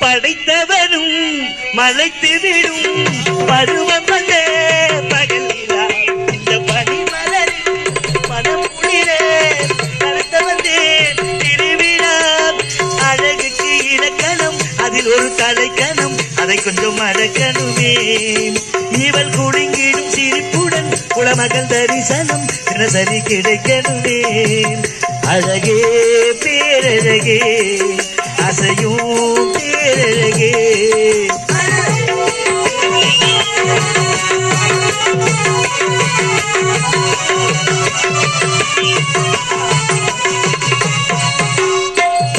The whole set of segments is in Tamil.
படைத்தவனும் மலைத்து விடும் பருவம் வந்த பகலிலா இந்த பனிமலரில் மனம் குளிரே நடத்த வந்தேன் திருவிழா. அழகுக்கு இலக்கணம் அதில் ஒரு தலைக்கணம் அதை கொஞ்சம் மறக்கணுமே. இவள் குடுங்கிடும் சிரிப்புடன் குளமகள் தரிசனம் தினசரி கிடைக்கணுமே. அழகே பேரழகே அசையும் பேரழகே.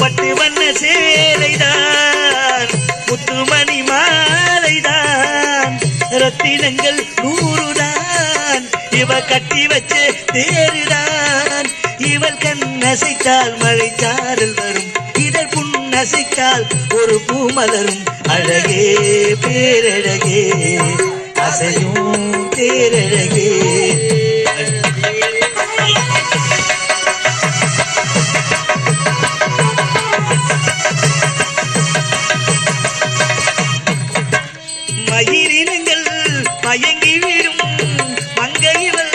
பட்டு வண்ண சேலைதான் முத்துமணி மாலைதான் ரத்தினங்கள் 100 இவ கட்டி வச்ச தேருதான். இவள் கண் அசைத்தால் மழைச்சாரல் வரும் இதழ் புன்னசைத்தால் ஒரு பூமலரும். அழகே பேரழகே அசையும் பேரழகே. மயிரினங்கள் மயங்கி விடும் மங்கையிவள்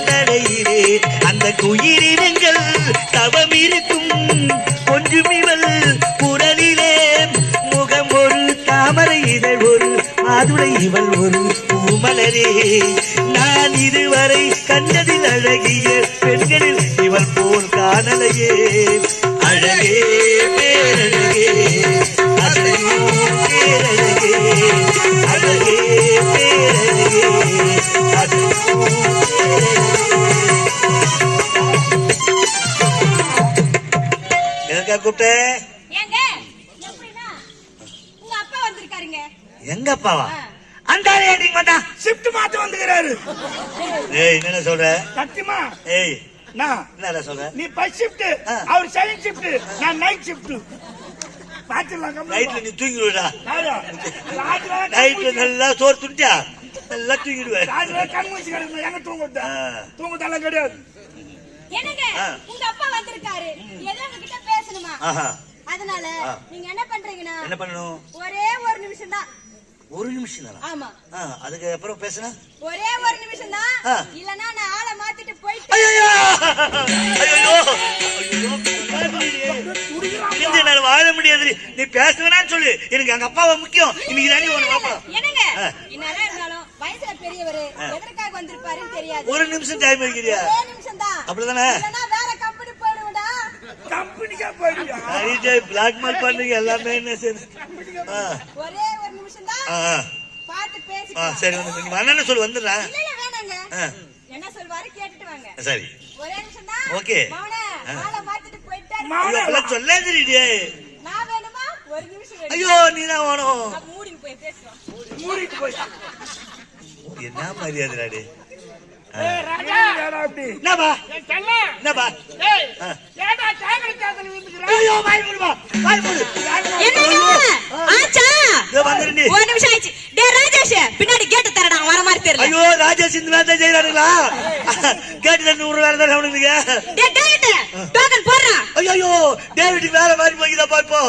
நடையிலே அந்த குயிரினங்கள் தவம் இருக்கும் கொஞ்சம் இவள் குரலிலே. முகம் ஒரு தாமரை இதழ் ஒரு மாதுளை இவள் ஒரு பூமலரே. நான் இதுவரை கண்டதில் அழகிய பெண்களில் இவள் போல் காணலையே. அழகே பேரழகே அசையும் பேரழகே. அழகே பேரழகே அசையும் பேரழகே. கூப்பிட்டேன் எங்க அப்பாவா? அந்த ஷிஃப்ட் மாத்த வந்துக்கிறாரு. ஏய் என்ன சொல்ற? சத்தியமா ஏய் என்ன சொல்ற? நீ ஃபர்ஸ்ட் ஷிஃப்ட் அவர் செகண்ட் ஷிஃப்ட் நான் நைட் ஷிஃப்ட். பாத்துலாம் நைட்ல நீ தூங்கிடுடா. நைட்ல நல்லா சோறு துண்டியா நல்லா தூங்கிடுவேன். கண் மூச்சு கிடக்கு எங்க தூங்குதா? தூங்குதால கிடையாது. என்னங்க உங்க அப்பா வந்திருக்காரு ஏதோ உங்ககிட்ட பேசணுமா? அதனால நீங்க என்ன பண்றீங்கன்னா என்ன பண்ணணும்? ஒரே ஒரு நிமிஷம் தான். ஒரு நிமிஷம் தான்? ஆமா. அதுக்கு அப்புறம் பேசுனா ஒரே ஒரு நிமிஷம் தான். இல்லனா நான் ஆளை மாத்திட்டு போயிட்டேன். ஐயோ ஐயோ என்னால வாழ முடியாது. நீ பேசுவேனான்னு சொல்லு. எனக்கு எங்க அப்பாவை முக்கியம். இன்னைக்கு தானே உன பாப்பா. என்னங்க என்னதான் இருந்தாலும் வயசுல பெரியவர் எதற்காக வந்திருப்பாருன்னு தெரியாது. ஒரு நிமிஷம் டைம் வைக்கிறியா? ஒரு நிமிஷம் தான். அப்படிதானே? இல்லனா வேற கம்பெனி போடுடா. கம்பெனிக்கா போடுறியா? ஐஜே பிளாக் மார்க் பண்ணுங்க எல்லாமே என்ன சரி. ஒரே ஒரு நிமிஷம் தான். பாத்து பேசிக்கலாம். சரி வந்து அண்ணா சொல்லு வந்துறேன். இல்ல இல்ல வேணாங்க. என்ன சொல்வாரு கேட்டுட்டு வாங்க. சரி ஒரே நிமிஷம் தான். ஓகே மாவனே ஆளை மாத்திட்டு போயிட்டாரு. மாவனே சொல்லாதீடி. நான் வேணுமா? ஒரு நிமிஷம் வேணும். ஐயோ நீ தான் வேணும். மூடிட்டு போய் பேசுறோம். மூடிட்டு போய் என்ன மரியாதைடா? ஏய் ராஜா ஏடா அப்படி என்னப்பா? என்னப்பா? ஏய் ஏடா சாகர சாகர விந்துக்குற? ஐயோ வாய் மூடுமா வாய் மூடு. என்னங்க ஆச்சா இதோ வந்துறீ. ஒரு நிமிஷம் ஆயிச்சு. டேய் ராஜேஷ் பின்னாடி கேட் தரடா வர மாதிரி தெரியல. ஐயோ ராஜேஷ் இந்த வேலை செய்யறானுங்களா? கேட்ல நூறு வேலை தான் அவனுக்கு. டேய் டேவிட் டோக்கன் போடுறா. ஐயோ டேவிட் வேற மாதிரி போயிதா பாப்போ.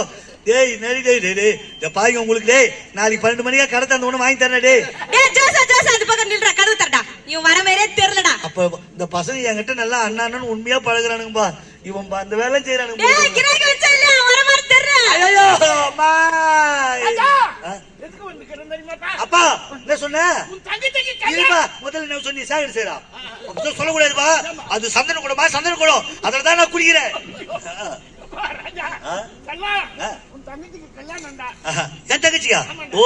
டேய் நரி டேய் டேய் இந்த பாய்ங்க உங்களுக்கு டேய் நாளைக்கு 12 மணிக்கு கடை தந்து ஒண்ணு வாங்கி தரடா டேய். டேய் ஜோசா ஜோசா அந்த பக்கம் நில்றா கதவு தரடா. இவன் வர மாதிரியே தெரியலடா. அப்ப இந்த பசங்க என்கிட்ட நல்லா அண்ணான்னு உண்மையா பழகுறானுங்கப்பா. இவன் அந்த வேலை செய்யறானுங்க. டேய் கிராக்கி வச்சல்ல வர மாதிரி தெரியற. ஐயோ அம்மா அக்கா எதுக்கு வந்துக்கறேன் தெரியுமாப்பா? அப்பா என்ன சொன்ன? உன் தங்கச்சி இல்லப்பா முதல்ல என்ன சொன்னீ சாகர் செய்றா. அப்ப சொல்ல கூடாதுப்பா. அது சந்தன குடமா சந்தன குடம். அதனால தான் நான் குடிக்கிறேன். ராஜா கல்லா உன் தங்கச்சிக்கு கல்யாணம்டா. என் தங்கச்சியா? ஓ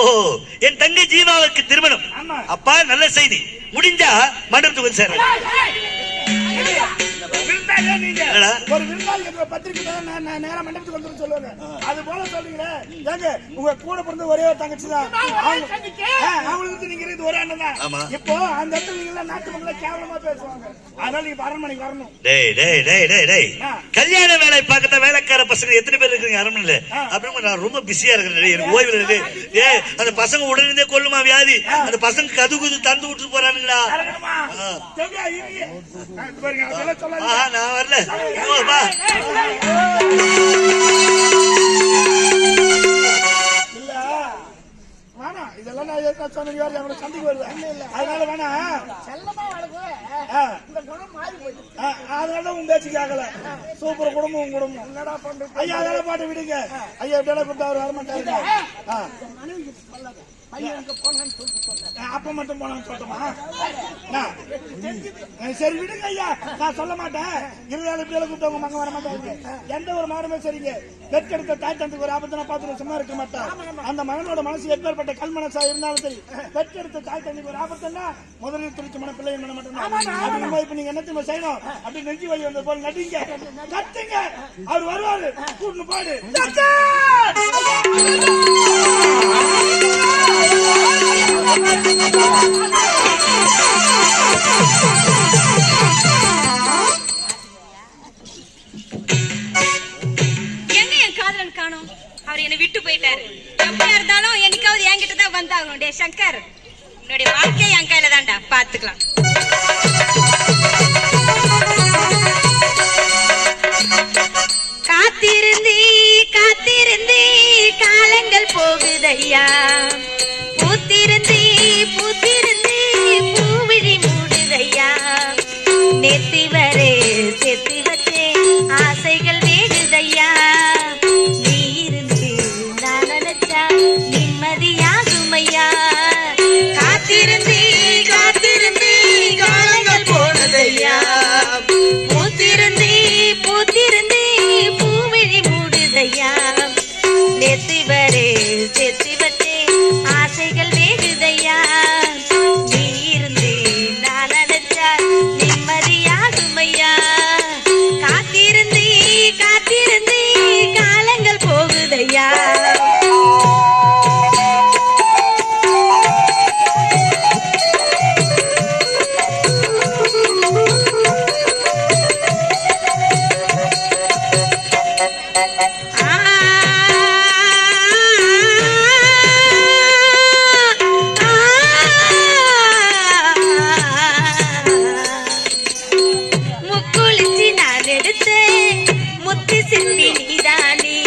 என் தங்கை ஜீவாவுக்கு திருமணம். அப்பா நல்ல செய்தி. முடிஞ்சா மண்டபத்துக்கு வந்து சேர. ஒரு விருந்தாளிக்கு பத்திரிக்கை நான் நேரா மண்டபத்துக்கு வந்து சொல்லுவாங்க. அது போல சொல்றீங்களே ஏங்க உங்க கூட பிறந்த ஒரே ஒரு தங்கச்சி தான். அவங்களுக்கு நீங்க இது ஒரே அண்ணன் தான். இப்போ அந்த இடத்துல நீங்க நாட்டு மக்களை கேவலமா பேசுவாங்க. அதனால நீங்க அரண்மனைக்கு வரணும். டேய் டேய் டேய் டேய் டேய் கல்யாண வேலை பார்க்கற வேலைக்கார பசங்க எத்தனை பேர் இருக்கீங்க அரண்மனையில? அப்படின்னு நான் ரொம்ப பிஸியா இருக்கிறேன். எனக்கு ஓய்வு இருக்கு. ஏய் அந்த பசங்க உடனே கொல்லுமா வியாதி. அந்த பசங்க கதுகுது தந்து விட்டு போறானுங்களா? நான் வரல. சொன்னீங்க அவங்களோட சண்டைக்கு வருவேன். அதனால வேணா செல்லமா வளர்க்குவேன். இந்த குணம் மாறி போயிடுச்சு. அதனால உங்க பேச்சு கேட்கல. சூப்பர் குடும்பம் உங்க குடும்பம். என்னடா பண்றது? ஐயா அதெல்லாம் பாட்டு விடுங்க. ஐயா எப்படியெல்லாம் கூப்பிட்டு அவர் வரமாட்டாருங்க. மனைவி சொல்லாத. பையனுக்கு போனான்னு சொல்லிட்டு சொன்னேன். அப்ப மட்டும் போனான்னு சொல்லட்டுமா? சரி விடுங்க ஐயா, நான் சொல்ல மாட்டேன். இருந்தாலும் இப்படியெல்லாம் கூப்பிட்டு உங்க மகன் வரமாட்டாங்க. எந்த ஒரு மகனுமே சரிங்க பெற்றெடுத்த தாய் தந்தைக்கு ஒரு ஆபத்து பார்த்து சும்மா இருக்க மாட்டான். அந்த மகனோட மனசு எப்பேற்பட்ட கல் மனசா இருந்தாலும் சரி, பெற்றெடுத்த தாய் தந்தைக்கு ஒரு ஆபத்துன்னா முதலில் திருச்சி மன பிள்ளைய பண்ண மாட்டேன். இப்ப நீங்க என்ன செய்யணும்? அப்படி நெஞ்சு வழி வந்த போல் நடிங்க, கத்துங்க. அவர் வருவாரு, கூட்டு பாடு. எங்க என் காதலன் காணோம்? அவர் என்னை விட்டு போயிட்டாரு. எப்படியா இருந்தாலும் என்னைக்காவது என்கிட்ட தான் வந்தாகணும். டே சங்கர், என்னுடைய வாழ்க்கை என் கையில தான்டா, பாத்துக்கலாம். காத்திருந்தி காத்திருந்தி காலங்கள் போகுதையா, பூத்திருந்தி பூத்திருந்தி பூவிழி மூடுதையா, நேத்தி வரே செத்து வச்சே ஆசைகள் வேடுதையா, நீ இருந்து நான் நினைச்சா நிம்மதியாகுமையா, காத்திருந்தி காத்திருந்தி காலங்கள் போனதையா, பூத்திருந்தி பூத்திருந்தி பூவிழி மூடுதையா, நேத்து வரே செத்து வச்சே ஆசைகள் வேடுதையா, நீ இருந்து நான் நினைச்சா நிம்மதியாகுமையா, காத்திருந்தி காத்திருந்தி காலங்கள் போகுதையா. முக்குளிச்சு நான் எடுத்து முத்து சிற்பி நீதானே,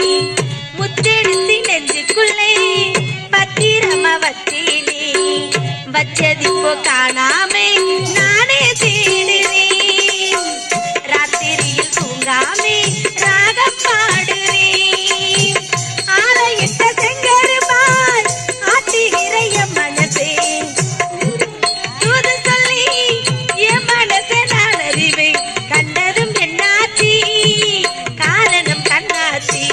முத்தெடுத்து நெஞ்சுக்குள்ளே பத்திரமா வச்சேனே, வச்சதிப்போ காணாமே நானே தேடுறேன், ராத்திரியில் தூங்காமே ராகம் பாடுறேன், ஆலையிட்ட செங்கருமான் ஆட்டுகிற என் மனசே, தூது சொல்லி என் மனசை நான் அறிவேன், கண்டதும் என்னாச்சி காரணம் கண்ணாச்சி,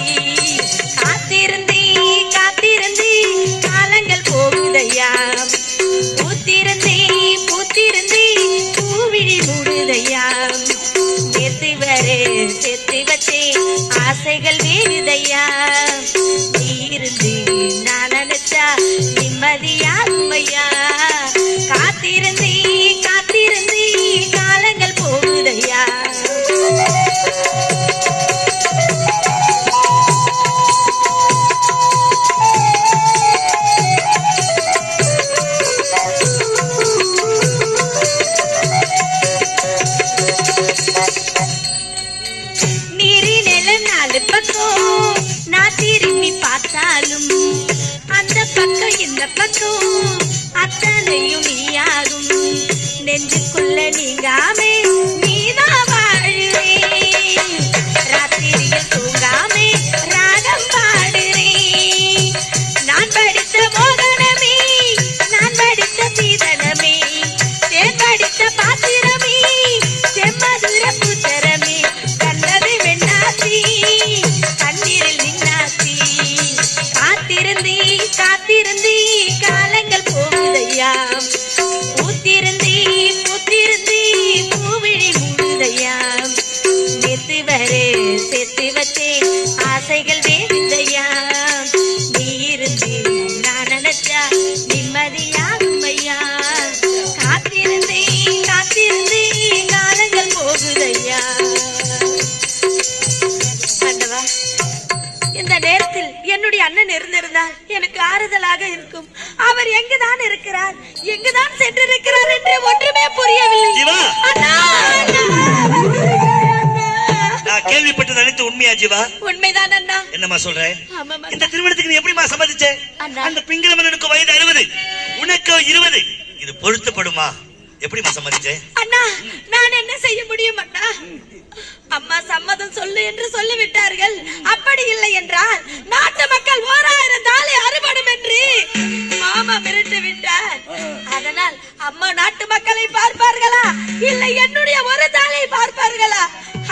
காத்திருந்தி காத்திருந்தி காலங்கள் போகுதையா, பூத்திருந்தி பூத்திருந்தி பூவிழி மூடுதையா, நேத்து வரே செத்து வச்சே ஆசைகள் வேடுதையா, நீ இருந்து நான் நினைச்சா நிம்மதியாகுமையா, காத்திருந்தி காத்திருந்தி காலங்கள் போகுதையா. நீரி நில நாலு பக்கம் நான் திரும்பி பார்த்தாலும் அந்த பக்கம் இந்த பக்கம் அத்தனையும் நீயாகும், நெஞ்சுக்குள்ள நீங்காமே நீதான் வாழுறேன், ராத்திரியில் தூங்காமே ராகம் பாடுறேன், நான் படித்த மோகனமே நான் படித்த சீதனமே, தேன் படித்த பாத்திரமே செம்மதுர புத்தரமே, கண்டது வெண்ணாசி கண்ணீரில் நின்னாசி, காத்திருந்தி காத்திருந்தி காலங்கள் போகுதையா, பூத்திருந்தி பூத்திருந்தி பூவிழி மூடுதையா, நேத்து வரே சேர்த்து வச்சே ஆசைகள் வேடுதையா, நீ இருந்து நான் நினைச்சா நிம்மதியாகுமையா, காத்திருந்தி காத்திருந்தி காலங்கள் போகுதையா. ஆண்டவா, இந்த நேரத்தில் என்னுடைய அண்ணன் இருந்திருந்தால் எனக்கு ஆறுதலாக இருக்கும். அவர் எங்குதான் இருக்கிறார், எங்குதான் சென்றிருக்கிறார் என்று ஒன்றுமே புரியவில்லை. ஜீவா, அண்ணா, அண்ணா, நான் கேள்விப்பட்டது அனைத்து உண்மையா ஜீவா? உண்மைதான் அண்ணா. என்னம்மா சொல்றேன்? ஆமாம் இந்த திருமணத்துக்கு நீ எப்படிமா சம்மதிச்ச? அண்ணா. அந்த பிங்களமனுக்கு வயது 60, உனக்கு 20. இது பொருத்தப்படுமா? எப்படிமா சம்மதிச்சே? அண்ணா நான் என்ன செய்ய முடியும் அண்ணா? அம்மா சம்மதம் சொல்லு என்று சொல்லிவிட்டார்கள். அப்படி இல்லை என்றால் நாட்டு மக்கள் 1000 தாலி அறுபடும் என்று மாமா மிரட்டு விட்டார். அதனால் அம்மா நாட்டு மக்களை பார்ப்பார்களா இல்லை என்னுடைய ஒரு தாலியை பார்ப்பார்களா?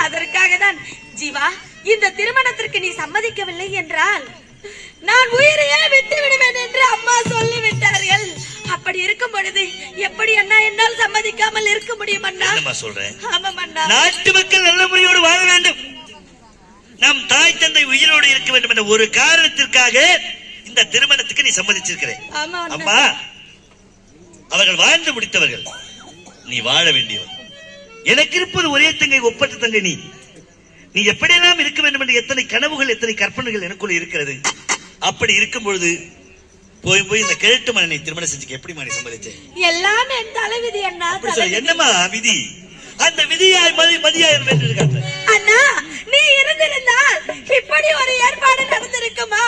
அதற்காக தான் ஜீவா, இந்த திருமணத்திற்கு நீ சம்மதிக்கவில்லை என்றால் நான் உயிரையே விட்டு விடுவேன் என்று அம்மா சொல்லிவிட்டார்கள். அப்படி இருக்கும் பொழுது எப்படி அண்ணா என்னால் சம்மதிக்காமல் இருக்க முடியும் அண்ணா? என்னமா சொல்றேன்? ஆமாம் அண்ணா. நாட்டு மக்கள் நல்ல முறையோடு வாழ வேண்டும், நம் தாய் தந்தை உயிரோடு இருக்க வேண்டும் என்ற ஒரு காரணத்திற்காக இந்த திருமணத்துக்கு நீ சம்மதிச்சிருக்கிறேன். ஆமா அண்ணா. அம்மா, அவர்கள் வாழ்ந்து முடித்தவர்கள், நீ வாழ வேண்டியவர். எனக்கு இருப்பது ஒரே தங்கை, ஒப்பற்ற தங்கை நீ. நீ எப்படியெல்லாம் இருக்க வேண்டும் என்று எத்தனை கனவுகள், எத்தனை கற்பனைகள் எனக்குள்ள இருக்கிறது. அப்படி இருக்கும் பொழுது போய் போய் இந்த கிழட்டு மன்னனை திருமணம் செஞ்சுக்க எப்படி நீ சம்மதிச்சே? எல்லாம் என் தலைவிதி அண்ணா. என்னமா விதி? அந்த விதியாய் மதியாய் இருக்காங்க அண்ணா. நீ இருந்திருந்தால் இப்படி ஒரு ஏற்பாடு நடந்திருக்குமா?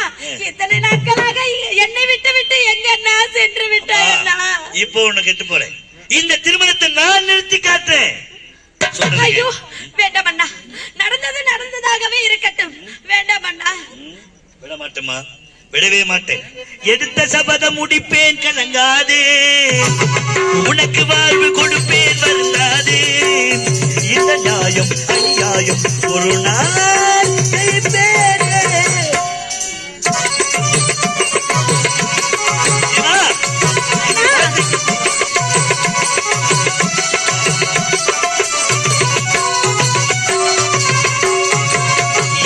இத்தனை நாட்களாக என்னை விட்டு விட்டு எங்க அண்ணா சென்று விட்டாய் அண்ணா. இப்போ ஒண்ணு கெட்டு போறேன், இந்த திருமணத்தை நான் நிறுத்தி காட்டுறேன். ஐயோ வேண்டாம் அண்ணா, நடந்தது நடந்ததாகவே இருக்கட்டும். வேண்டாம் அண்ணா. விட மாட்டேமா, விடவே மாட்டேன். எடுத்த சபதம் முடிப்பேன், கலங்காதே. உனக்கு வாழ்வு கொடுப்பேன், வருந்தாதே. இந்த நியாயம் அநியாயம் ஒரு நாள் ஜெயிப்பேன்.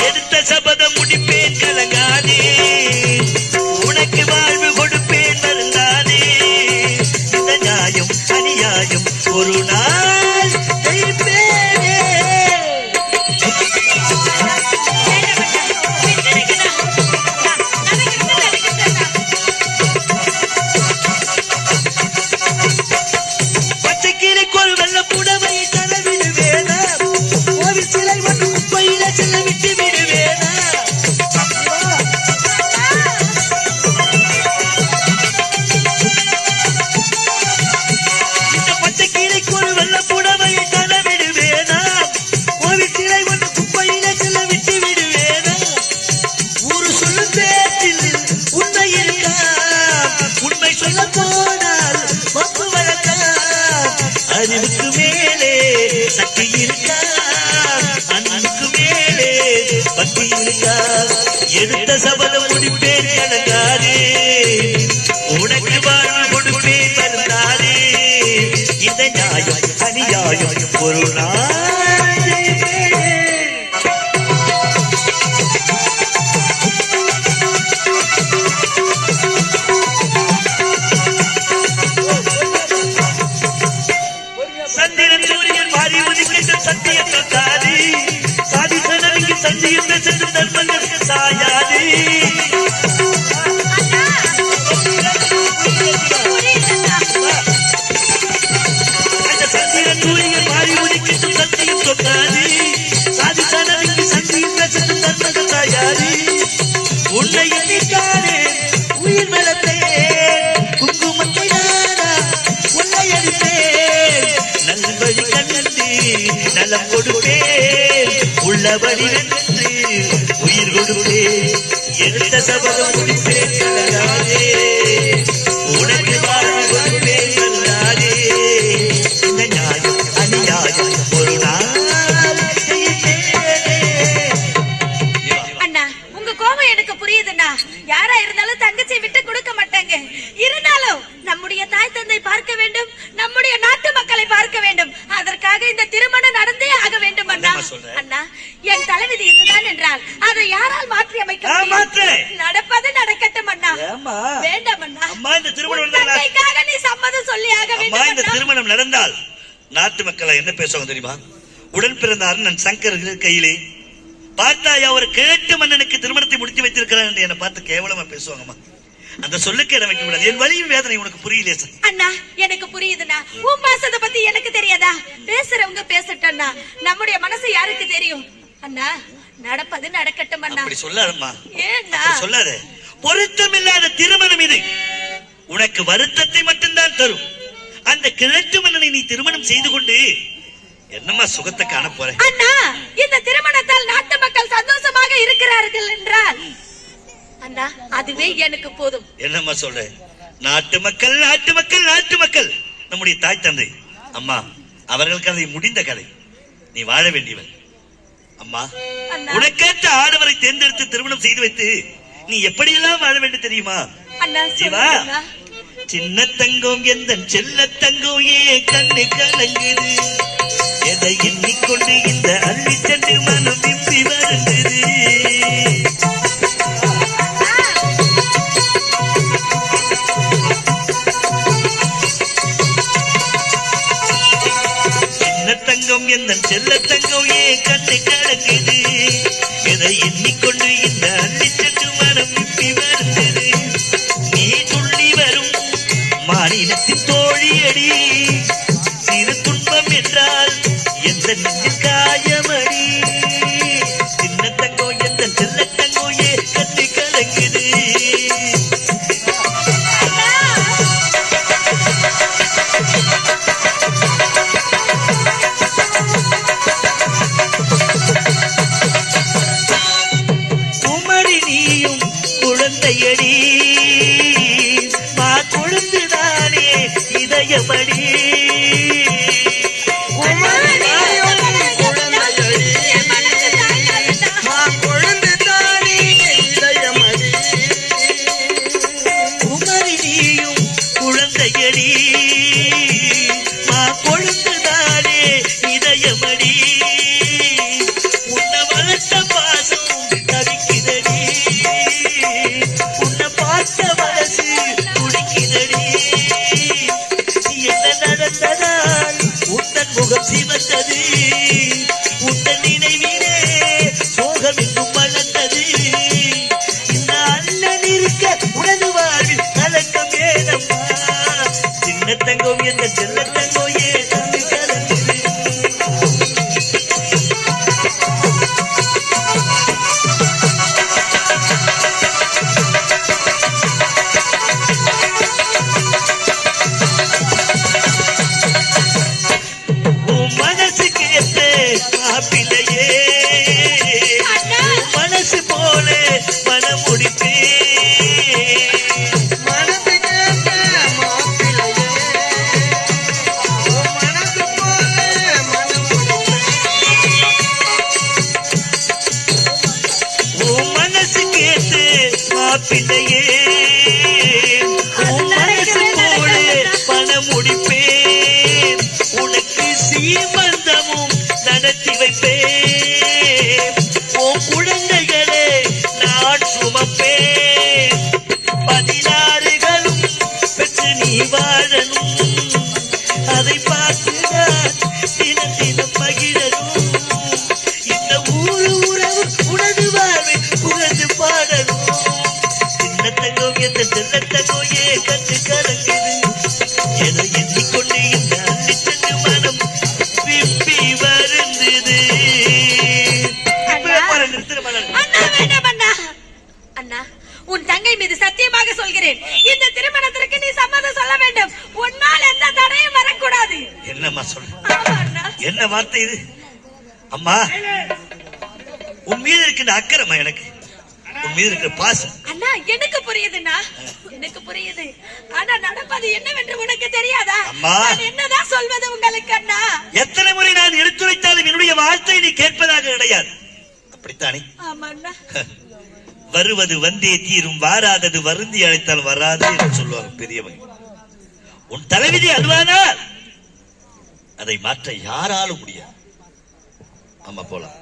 எடுத்த சபதம் முடிப்பேன், கலங்காதே. உனக்கு வாழ்வு கொடுப்பேன், வருந்தாதே. இந்த நியாயம் அநியாயம் ஒரு நாள் ஜெயிப்பேன். பச்சைக்கீரைக்கு ஒரு வெள்ள புடவை தரவிடு வேணா, கோவில் சிலை ஒன்று குப்பையில செல்ல விட்டு விடு வேணா. இந்த பச்சைக்கீரைக்கு ஒரு வெள்ள புடவையை தரவிடு வேணா, கோவில் சிலை ஒன்று குப்பையில செல்ல விட்டு விடு வேணா. ஊரு சொல்லும் பேச்சில் உண்மை இருக்கா? உண்மை சொல்ல போனால் வம்பு வழக்கா? அறிவுக்கு மேலே சக்தி இருக்கா? அன்புக்கு மேலே பக்தி இருக்கா? எடுத்த சபதம் முடிப்பேன், கலங்காதே. உனக்கு வாழ்வு கொடுப்பேன், வருந்தாதே. இந்த நியாயம் அநியாயம் ஒரு நாள் ஜெயிப்பேன். சந்திரன் சூரியன் மாறி உதிக்கின்ற சத்தியம் தொட்டாது. சாதி சனவிக்கு சந்தியம் பேசும் தர்மங்கள் சாயாது. அந்த சந்திரன் சூரியன் மாறி உதிக்கின்ற சத்தியம் தொட்டாது. சாதி சனவிக்கு சந்தியம் பேசும் தர்மங்கள் சாயாது. உன்னை எண்ணிக்கானே உயிர் வளர்த்தேன், குங்குமத்தை நானா உன்னை அடிப்பேன். நல்வழி கண்டு நலம் கொடுப்பேன், உள்ளபடி வென்று உயிர் கொடுப்பேன். எடுத்த சபதம் முடிப்பேன், கலங்காதே. உனக்கு வாழ்வு கொடுப்பேன், வருந்தாதே. இந்த நியாயம் அநியாயம் ஒரு நாள் ஜெயிப்பேன். அண்ணா, உங்க கோபம் எனக்கு புரியுதுண்ணா. யாரா இருந்தாலும் தங்கச்சி விட்டு கொடுக்க மாட்டாங்க. இருந்தாலும் நம்முடைய தாய் தந்தை பார்க்க வேண்டும், நம்முடைய நாட்டு மக்களை பார்க்க வேண்டும். அதற்காக இந்த திருமணம் நடந்தே ஆக வேண்டும் அண்ணா. அண்ணா, என் தலைவிதி இதுதான் என்றால் அதை யாரால் மாற்றி அமைக்க முடியும்? நடப்பது நடக்கட்டும் அண்ணா. வேண்டாம் அண்ணா. அம்மா, இந்த திருமணம் தங்கைக்காக நீ சம்மதம் சொல்லி ஆக வேண்டும். இந்த திருமணம் நடந்தால் நாட்டு மக்கள் என்ன பேசுவாங்க தெரியுமா? உடன் பிறந்த அண்ணன் சங்கர் கையிலே பார்த்தாயா ஒரு கேட்டு மன்னனுக்கு திருமணத்தை முடித்து வைத்திருக்கிறான் என்று என்னை பார்த்து கேவலமா பேசுவாங்கம்மா. அந்த சொல்லுக்கு இடம் வைக்க கூடாது. என் வலியும் வேதனை உனக்கு புரியலையே சார்? அண்ணா, எனக்கு புரியுதுண்ணா. உன் பாசத்தை பத்தி எனக்கு தெரியாதா? பேசுறவங்க பேசட்டா, நம்முடைய மனசு யாருக்கு தெரியும்? அண்ணா, நடப்பது நடக்கட்டும் அண்ணா. அப்படி சொல்லாதம்மா. ஏன்னா சொல்லாத. பொருத்தமில்லாத திருமணம் இது. உனக்கு வருத்தத்தை மட்டும்தான் தரும். அந்த கிழட்டு மன்னனை நீ திருமணம் செய்து கொண்டு என்னமா சுகத்தை காண போற? அண்ணா, இந்த திருமணத்தால் நாட்டு மக்கள் சந்தோஷமாக இருக்கிறார்கள் என்றால் அண்ணா அதுவே எனக்கு போதும். என்னம்மா சொல்ற? நாட்டு மக்கள் நாட்டு மக்கள் நாட்டு மக்கள் நம்முடைய தாய் தந்தை அம்மா, அவர்களுக்கு அதை முடிந்த கதை. நீ வாழ வேண்டியவன் அம்மா. உனக்கேற்ற ஆடவரை தேர்ந்தெடுத்து திருமணம் செய்து வைத்து நீ எப்படியெல்லாம் வாழ வேண்டும் தெரியுமா? ஜீவா, சின்ன தங்கம் எந்த செல்ல தங்கம் ஏன் கண்ணு கலங்குது, எதை எண்ணிக்கொண்டு இந்த அள்ளி சென்று மனம் விம்பி வருந்தது. சின்ன தங்கம் எந்த செல்ல தங்கம் ஏன் கண்ணு கலங்குது, எதை எண்ணிக்கொண்டு இந்த அள்ளி சென்று மனம் விம்பி வருந்தது. நீ துள்ளி வரும் மாநிலத்தின் தோழியடி, சிறு துன்பம் என்றால் எந்த நெஞ்சில் காயமடி. சின்ன தங்கோ எந்த செல்ல தங்கோ ஏ கண்ணு கலங்குது. குமரி நீயும் குழந்தையடி, மா கொழுந்துதானே இதயமடி. குமரி நீயும் குழந்தையடி, மா கொழுந்துதானே இதயமடி. உன்னை வளர்த்த பாசம் தவிக்குதடி, உன்னை பார்த்த மனசு துடிக்குதடி. என்ன நடந்ததால் உன்னன் முகம் சிவந்தது, உன்னன் நினைவிலே சோகம் எங்கும் வளர்ந்தது. இந்த அண்ணன் இருக்க உனது வாழ்வில் கலக்கம் ஏனம்மா. சின்ன தங்கம் என்ற செல்ல தங்கம் ஏன் கலந்தது. மனசு கேட்ட மாப்பிள்ளையே, மனசு போல மனம் முடிப்பே. மனசு கேட்ட மாப்பிள்ளையே, மனசு போல மனம் முடிப்பே. மனசு கேட்ட மாப்பிள்ளையே, மனசு போல மனம் முடிப்பேன். உனக்கு சீமந்தமும் நடத்தி வைப்பேன். உன் குழந்தைகளே நான் சுமப்பேன். 16களும் பெற்று நீ வாழணும், அதை பார்த்துதான் தினம் தினம் மகிழணும். இந்த ஊரு உறவு உனது வாழ்வை புகழ்ந்து பாடணும். சின்ன தங்கம் எந்த செல்ல தங்கம் ஏ கண்டு கலங்குது, எதை எண்ணிக்கொண்டு இந்த அள்ளி சென்று மனம் விம்பி வருந்தது. அண்ணா வேண்டாம் அண்ணா. அண்ணா, உன் தங்கை மீது சத்தியமாக சொல்கிறேன், இந்த திருமணத்திற்கு நீ சம்மதம் சொல்ல வேண்டும். உன்னால் எந்த தடையும் வரக்கூடாது. என்னம்மா சொல்ற? ஆமா அண்ணா. என்ன வார்த்தை இது அம்மா? உன் மீது இருக்கின்ற அக்கறைமா, எனக்கு உன் மீது இருக்கிற பாசம். அண்ணா எனக்கு புரியுதுண்ணா, எனக்கு புரியுது. ஆனா நடப்பது என்னவென்று உனக்கு தெரியாதா? அம்மா, நான் என்னதான் சொல்வது உங்களுக்கு அண்ணா? எத்தனை முறை நான் எடுத்துரைத்தாலும் என்னுடைய வார்த்தை நீ கேட்பதாக கிடையாது, அப்படித்தானே? ஆமா அண்ணா. வருவது வந்தே தீரும், வாராதது வருந்தி அழைத்தால் வராது என்று சொல்லுவாங்க பெரியவங்க. உன் தலைவிதி அதுவானால் அதை மாற்ற யாராலும் முடியாது. ஆமா, போலாம்.